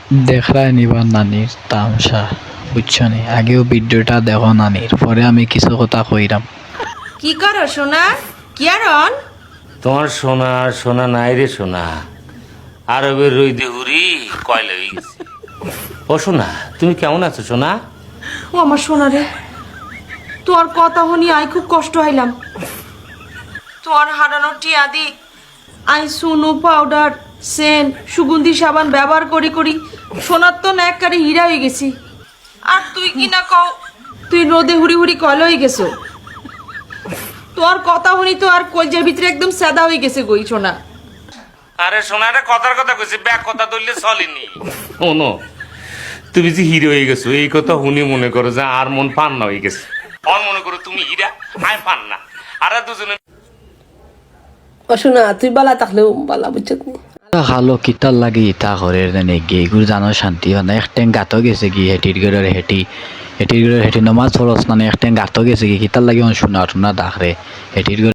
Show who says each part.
Speaker 1: দেখরাই নিবার নানির তামসা, বুঝছো নি? আগেও ভিডিওটা দেখো নানির, পরে আমি কিছু কথা কইরাম।
Speaker 2: কি করো সোনা? কি আরন?
Speaker 3: তোমার সোনা সোনা নাই রে সোনা, আরবের রইদে হুরি কয়লা হয়ে গেছে। ও সোনা, তুমি কেমন আছো সোনা?
Speaker 2: ও আমার সোনা রে, তোর কথা শুনি আই খুব কষ্ট হইলাম। তোর হারানো টিয়া দি আই সুনু পাউডার সেন্ট সুগন্ধি সাবান ব্যবহার করি করি সোনার তো একবারে হীরা হয়ে গেছি। আর তুই কি না কও তুই রোদে হুড়ি হুড়ি কয়লা হয়ে গেছো। তোর কথা শুনি তো আর কলজের ভিতরে একদম সাদা হয়ে গেছে গই সোনা।
Speaker 3: আরে সোনা, রে কথার কথা কইছি, ব্যাগ কথা ধরলে চলেনি। শোনো, তুমি যে হিরো হয়ে গেছো এই কথা শুনি মনে করো যে আর মন পান্না হয়ে গেছে। আর মনে করো তুমি হীরা, আমি পান্না, আর দুজনে
Speaker 4: ও শোনা, তুই বালা থাকলেও বালা বুঝছত নি।
Speaker 1: খালো কিতার লাগি ইতা করে নে গে এগুলো জানো শান্তি হয় না। এক ট্যাং গাতো গেছে কি হেটির গড়ের হেটির গড়ের হেটি নমাজ ফরস না এক ট্যাং গাতো গেছে কি কিতার লাগি শোনা টুনা দাখরে হেটির